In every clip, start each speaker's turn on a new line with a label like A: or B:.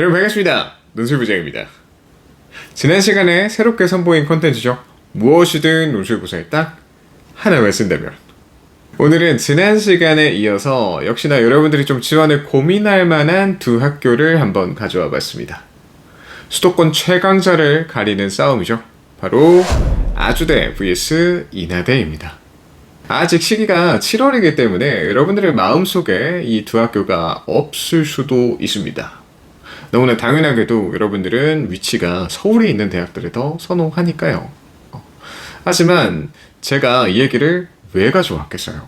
A: 여러분 반갑습니다. 논술부장입니다. 지난 시간에 새롭게 선보인 컨텐츠죠. 무엇이든 논술고사에 딱 하나만 쓴다면. 오늘은 지난 시간에 이어서 역시나 여러분들이 좀 지원을 고민할 만한 두 학교를 한번 가져와 봤습니다. 수도권 최강자를 가리는 싸움이죠. 바로 아주대 vs 인하대입니다. 아직 시기가 7월이기 때문에 여러분들의 마음속에 이 두 학교가 없을 수도 있습니다. 너무나 당연하게도 여러분들은 위치가 서울에 있는 대학들을 더 선호하니까요. 하지만 제가 이 얘기를 왜 가져왔겠어요?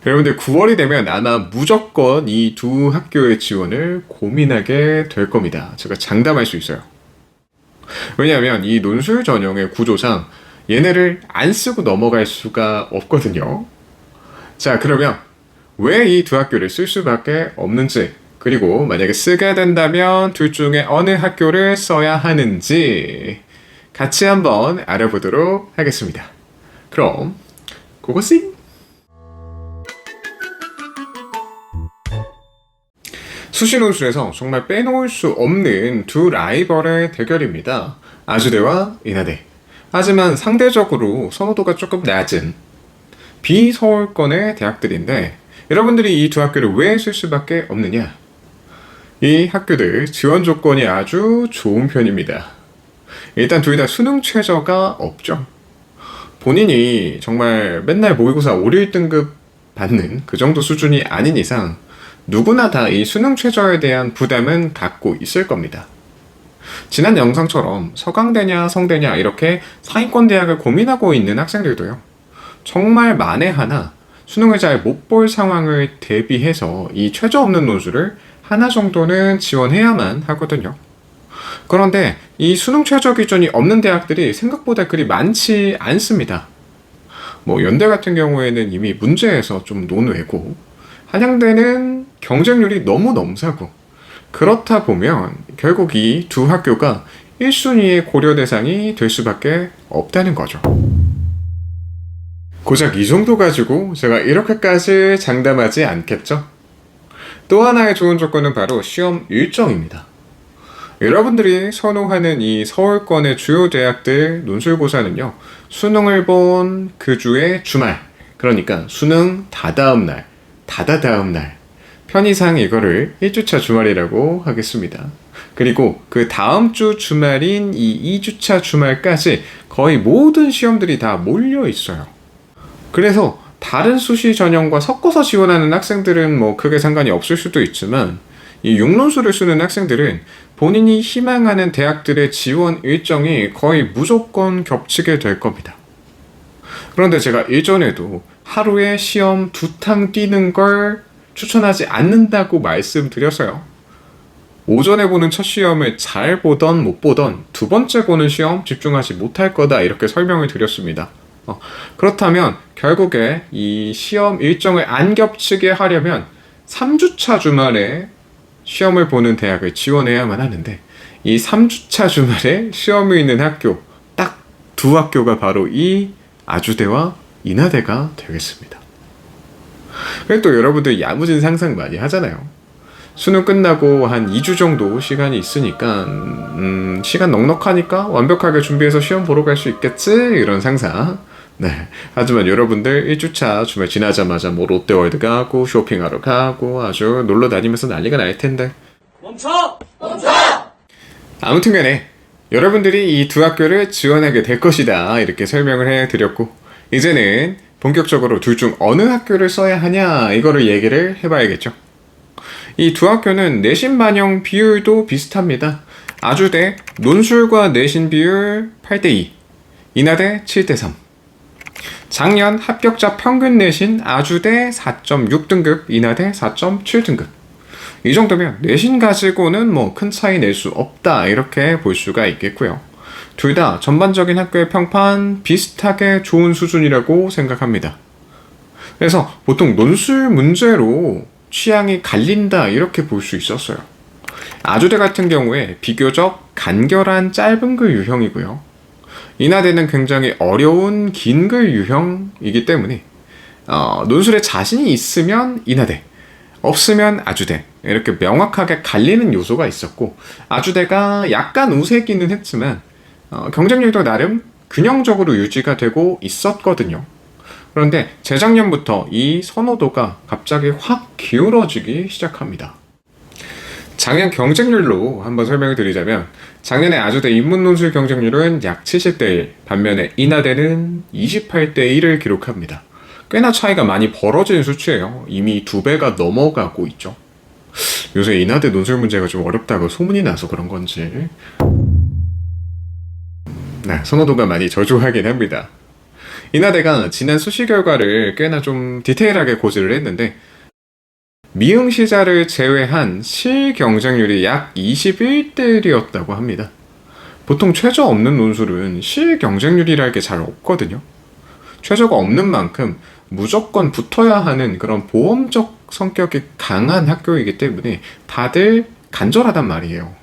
A: 여러분들 9월이 되면 아마 무조건 이 두 학교의 지원을 고민하게 될 겁니다. 제가 장담할 수 있어요. 왜냐하면 이 논술 전형의 구조상 얘네를 안 쓰고 넘어갈 수가 없거든요. 자, 그러면 왜 이 두 학교를 쓸 수밖에 없는지, 그리고 만약에 쓰게 된다면 둘 중에 어느 학교를 써야 하는지 같이 한번 알아보도록 하겠습니다. 그럼 고고싱! 수시논술에서 정말 빼놓을 수 없는 두 라이벌의 대결입니다. 아주대와 인하대. 하지만 상대적으로 선호도가 조금 낮은 비서울권의 대학들인데, 여러분들이 이 두 학교를 왜 쓸 수밖에 없느냐? 이 학교들 지원 조건이 아주 좋은 편입니다. 일단 둘 다 수능 최저가 없죠. 본인이 정말 맨날 모의고사 5, 1등급 받는 그 정도 수준이 아닌 이상 누구나 다 이 수능 최저에 대한 부담은 갖고 있을 겁니다. 지난 영상처럼 서강대냐 성대냐 이렇게 상위권 대학을 고민하고 있는 학생들도요, 정말 만에 하나 수능을 잘 못 볼 상황을 대비해서 이 최저 없는 논술을 하나 정도는 지원해야만 하거든요. 그런데 이 수능 최저 기준이 없는 대학들이 생각보다 그리 많지 않습니다. 연대 같은 경우에는 이미 문제에서 좀 논외고, 한양대는 경쟁률이 너무 넘사고, 그렇다 보면 결국 이 두 학교가 1순위의 고려 대상이 될 수밖에 없다는 거죠. 고작 이 정도 가지고 제가 이렇게까지 장담하지 않겠죠? 또 하나의 좋은 조건은 바로 시험 일정입니다. 여러분들이 선호하는 이 서울권의 주요 대학들 논술고사는요, 수능을 본 그 주의 주말, 그러니까 수능 다다음 날, 다다다음 날, 편의상 이거를 1주차 주말이라고 하겠습니다. 그리고 그 다음 주 주말인 이 2주차 주말까지 거의 모든 시험들이 다 몰려 있어요. 그래서 다른 수시 전형과 섞어서 지원하는 학생들은 크게 상관이 없을 수도 있지만, 이 육론수를 쓰는 학생들은 본인이 희망하는 대학들의 지원 일정이 거의 무조건 겹치게 될 겁니다. 그런데 제가 일전에도 하루에 시험 2탕 뛰는 걸 추천하지 않는다고 말씀드렸어요. 오전에 보는 첫 시험을 잘 보던 못 보던 두 번째 보는 시험 집중하지 못할 거다, 이렇게 설명을 드렸습니다. 그렇다면 결국에 이 시험 일정을 안 겹치게 하려면 3주차 주말에 시험을 보는 대학을 지원해야만 하는데, 이 3주차 주말에 시험이 있는 학교 딱 두 학교가 바로 이 아주대와 인하대가 되겠습니다. 그리고 또 여러분들 야무진 상상 많이 하잖아요. 수능 끝나고 한 2주 정도 시간이 있으니까 시간 넉넉하니까 완벽하게 준비해서 시험 보러 갈 수 있겠지, 이런 상상. 네. 하지만 여러분들 1주차 주말 지나자마자 롯데월드 가고 쇼핑하러 가고 아주 놀러 다니면서 난리가 날 텐데. 멈춰! 아무튼 간에 여러분들이 이 두 학교를 지원하게 될 것이다, 이렇게 설명을 해드렸고, 이제는 본격적으로 둘 중 어느 학교를 써야 하냐, 이거를 얘기를 해봐야겠죠. 이 두 학교는 내신 반영 비율도 비슷합니다. 아주대 논술과 내신 비율 8대2, 인하대 7대3. 작년 합격자 평균 내신 아주대 4.6등급, 인하대 4.7등급. 이 정도면 내신 가지고는 큰 차이 낼 수 없다, 이렇게 볼 수가 있겠고요. 둘 다 전반적인 학교의 평판 비슷하게 좋은 수준이라고 생각합니다. 그래서 보통 논술 문제로 취향이 갈린다, 이렇게 볼 수 있었어요. 아주대 같은 경우에 비교적 간결한 짧은 글 유형이고요. 인하대는 굉장히 어려운 긴 글 유형이기 때문에 논술에 자신이 있으면 인하대, 없으면 아주대, 이렇게 명확하게 갈리는 요소가 있었고 아주대가 약간 우세기는 했지만 경쟁률도 나름 균형적으로 유지가 되고 있었거든요. 그런데 재작년부터 이 선호도가 갑자기 확 기울어지기 시작합니다. 작년 경쟁률로 한번 설명을 드리자면 작년에 아주대 인문논술 경쟁률은 약 70대 1, 반면에 인하대는 28대 1을 기록합니다. 꽤나 차이가 많이 벌어진 수치예요. 이미 2배가 넘어가고 있죠. 요새 인하대 논술 문제가 좀 어렵다고 소문이 나서 그런 건지 선호도가 많이 저조하긴 합니다. 인하대가 지난 수시 결과를 꽤나 좀 디테일하게 고지를 했는데 미응시자를 제외한 실 경쟁률이 약 21대 1이었다고 합니다. 보통 최저 없는 논술은 실 경쟁률이랄 게 잘 없거든요. 최저가 없는 만큼 무조건 붙어야 하는 그런 보험적 성격이 강한 학교이기 때문에 다들 간절하단 말이에요.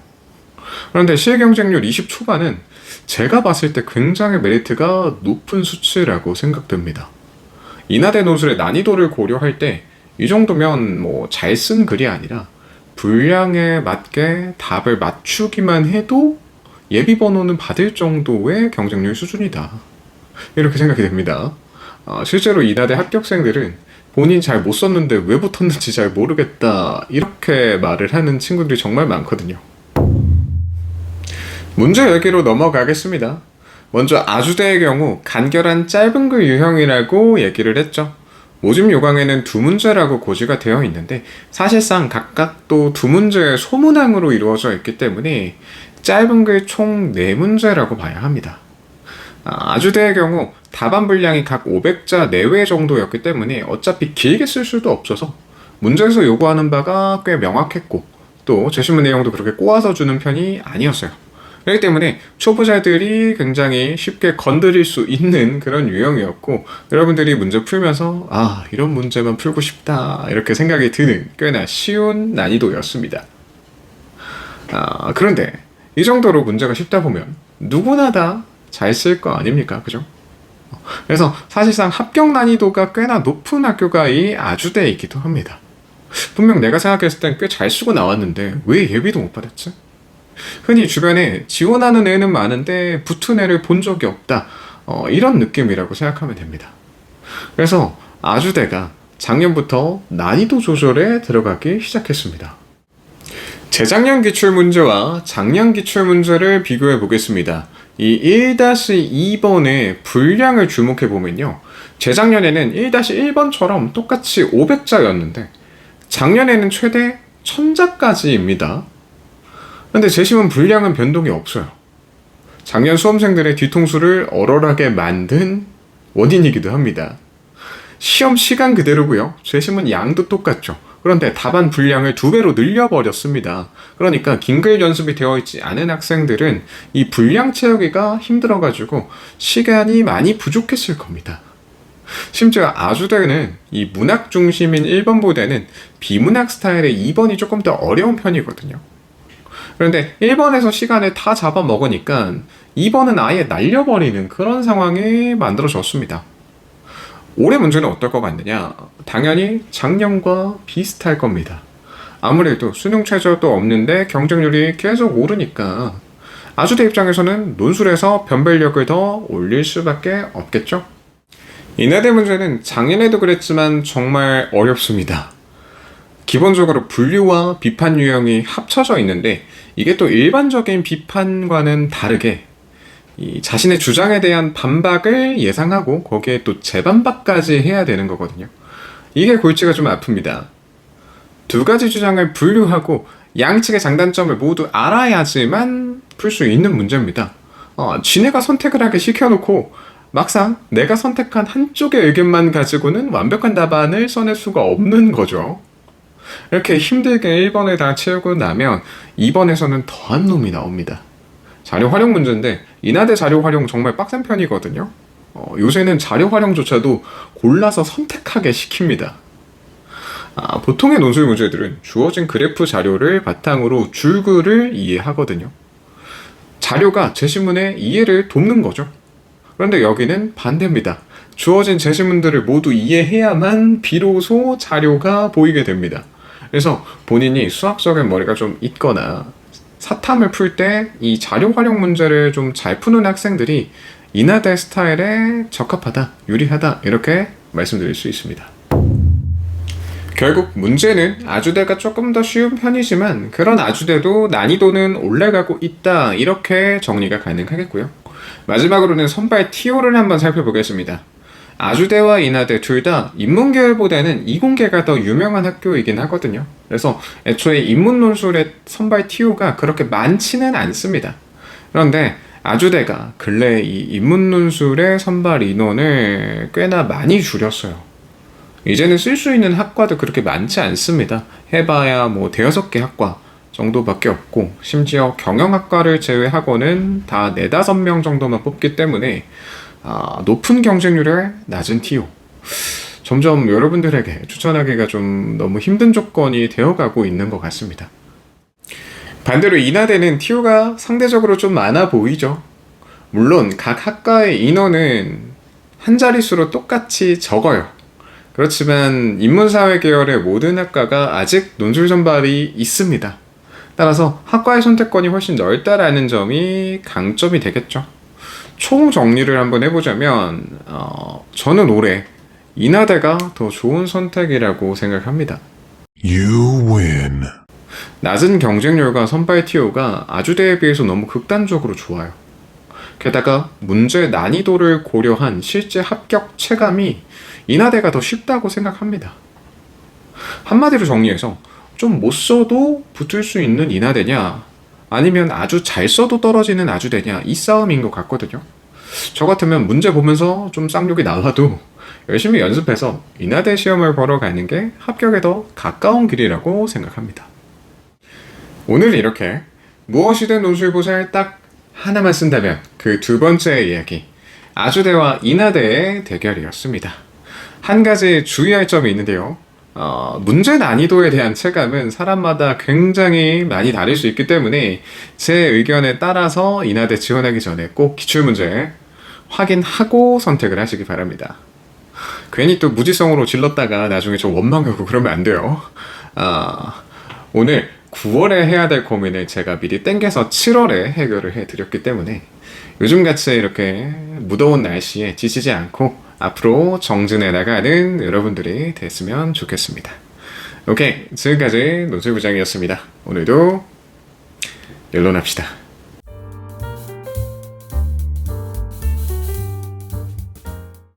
A: 그런데 실 경쟁률 20 초반은 제가 봤을 때 굉장히 메리트가 높은 수치라고 생각됩니다. 인하대 논술의 난이도를 고려할 때 이 정도면 뭐 잘 쓴 글이 아니라 분량에 맞게 답을 맞추기만 해도 예비 번호는 받을 정도의 경쟁률 수준이다. 이렇게 생각이 됩니다. 실제로 인하대 합격생들은 본인 잘 못 썼는데 왜 붙었는지 잘 모르겠다 이렇게 말을 하는 친구들이 정말 많거든요. 문제 얘기로 넘어가겠습니다. 먼저 아주대의 경우 간결한 짧은 글 유형이라고 얘기를 했죠. 모집 요강에는 2문제라고 고지가 되어 있는데 사실상 각각 또 2문제의 소문항으로 이루어져 있기 때문에 짧은 글 총 4문제라고 봐야 합니다. 아주대의 경우 답안 분량이 각 500자 내외 정도였기 때문에 어차피 길게 쓸 수도 없어서 문제에서 요구하는 바가 꽤 명확했고 또 제시문 내용도 그렇게 꼬아서 주는 편이 아니었어요. 그렇기 때문에 초보자들이 굉장히 쉽게 건드릴 수 있는 그런 유형이었고 여러분들이 문제 풀면서 이런 문제만 풀고 싶다 이렇게 생각이 드는 꽤나 쉬운 난이도였습니다. 그런데 이 정도로 문제가 쉽다 보면 누구나 다 잘 쓸 거 아닙니까? 그죠? 그래서 사실상 합격 난이도가 꽤나 높은 학교가 이 아주대이기도 합니다. 분명 내가 생각했을 땐 꽤 잘 쓰고 나왔는데 왜 예비도 못 받았지? 흔히 주변에 지원하는 애는 많은데 붙은 애를 본 적이 없다. 이런 느낌이라고 생각하면 됩니다. 그래서 아주대가 작년부터 난이도 조절에 들어가기 시작했습니다. 재작년 기출문제와 작년 기출문제를 비교해 보겠습니다. 이 1-2번의 분량을 주목해 보면요. 재작년에는 1-1번처럼 똑같이 500자였는데 작년에는 최대 1000자까지입니다. 근데 제시문 분량은 변동이 없어요. 작년 수험생들의 뒤통수를 얼얼하게 만든 원인이기도 합니다. 시험 시간 그대로고요. 제시문 양도 똑같죠. 그런데 답안 분량을 2배로 늘려버렸습니다. 그러니까 긴글 연습이 되어 있지 않은 학생들은 이 분량 채우기가 힘들어가지고 시간이 많이 부족했을 겁니다. 심지어 아주대는 이 문학 중심인 1번보다는 비문학 스타일의 2번이 조금 더 어려운 편이거든요. 그런데 1번에서 시간을 다 잡아먹으니까 2번은 아예 날려버리는 그런 상황이 만들어졌습니다. 올해 문제는 어떨 것 같느냐? 당연히 작년과 비슷할 겁니다. 아무래도 수능 최저도 없는데 경쟁률이 계속 오르니까 아주대 입장에서는 논술에서 변별력을 더 올릴 수밖에 없겠죠? 인하대 문제는 작년에도 그랬지만 정말 어렵습니다. 기본적으로 분류와 비판 유형이 합쳐져 있는데 이게 또 일반적인 비판과는 다르게 이 자신의 주장에 대한 반박을 예상하고 거기에 또 재반박까지 해야 되는 거거든요. 이게 골치가 좀 아픕니다. 2가지 주장을 분류하고 양측의 장단점을 모두 알아야지만 풀 수 있는 문제입니다. 지네가 선택을 하게 시켜놓고 막상 내가 선택한 한쪽의 의견만 가지고는 완벽한 답안을 써낼 수가 없는 거죠. 이렇게 힘들게 1번을 다 채우고 나면 2번에서는 더한 놈이 나옵니다. 자료 활용 문제인데 인하대 자료 활용 정말 빡센 편이거든요. 요새는 자료 활용조차도 골라서 선택하게 시킵니다. 보통의 논술 문제들은 주어진 그래프 자료를 바탕으로 줄글을 이해하거든요. 자료가 제시문의 이해를 돕는 거죠. 그런데 여기는 반대입니다. 주어진 제시문들을 모두 이해해야만 비로소 자료가 보이게 됩니다. 그래서 본인이 수학적인 머리가 좀 있거나 사탐을 풀 때 이 자료 활용 문제를 좀 잘 푸는 학생들이 인하대 스타일에 적합하다, 유리하다 이렇게 말씀드릴 수 있습니다. 결국 문제는 아주대가 조금 더 쉬운 편이지만 그런 아주대도 난이도는 올라가고 있다 이렇게 정리가 가능하겠고요. 마지막으로는 선발 TO를 한번 살펴보겠습니다. 아주대와 인하대 둘 다 인문계열보다는 이공계가 더 유명한 학교이긴 하거든요. 그래서 애초에 인문논술의 선발 TO가 그렇게 많지는 않습니다. 그런데 아주대가 근래 이 인문논술의 선발 인원을 꽤나 많이 줄였어요. 이제는 쓸 수 있는 학과도 그렇게 많지 않습니다. 해봐야 뭐 대여섯 개 학과 정도밖에 없고 심지어 경영학과를 제외하고는 다 4, 5명 정도만 뽑기 때문에 높은 경쟁률의 낮은 TO 점점 여러분들에게 추천하기가 좀 너무 힘든 조건이 되어가고 있는 것 같습니다. 반대로 인하대는 TO가 상대적으로 좀 많아 보이죠. 물론 각 학과의 인원은 한 자릿수로 똑같이 적어요. 그렇지만 인문사회 계열의 모든 학과가 아직 논술 전발이 있습니다. 따라서 학과의 선택권이 훨씬 넓다라는 점이 강점이 되겠죠. 총 정리를 한번 해보자면 저는 올해 인하대가 더 좋은 선택이라고 생각합니다.
B: You win.
A: 낮은 경쟁률과 선발 TO가 아주대에 비해서 너무 극단적으로 좋아요. 게다가 문제 난이도를 고려한 실제 합격 체감이 인하대가 더 쉽다고 생각합니다. 한마디로 정리해서 좀 못 써도 붙을 수 있는 인하대냐 아니면 아주 잘 써도 떨어지는 아주대냐 이 싸움인 것 같거든요. 저 같으면 문제 보면서 좀 쌍욕이 나와도 열심히 연습해서 인하대 시험을 보러 가는 게 합격에 더 가까운 길이라고 생각합니다. 오늘 이렇게 무엇이든 논술보살 딱 하나만 쓴다면 그 두 번째 이야기 아주대와 인하대의 대결이었습니다. 한 가지 주의할 점이 있는데요. 문제 난이도에 대한 체감은 사람마다 굉장히 많이 다를 수 있기 때문에 제 의견에 따라서 인하대 지원하기 전에 꼭 기출문제 확인하고 선택을 하시기 바랍니다. 괜히 또 무지성으로 질렀다가 나중에 좀 원망하고 그러면 안 돼요. 오늘 9월에 해야 될 고민을 제가 미리 땡겨서 7월에 해결을 해드렸기 때문에 요즘같이 이렇게 무더운 날씨에 지치지 않고 앞으로 정진해 나가는 여러분들이 됐으면 좋겠습니다. 오케이, 지금까지 논술부장이었습니다. 오늘도 연론합시다.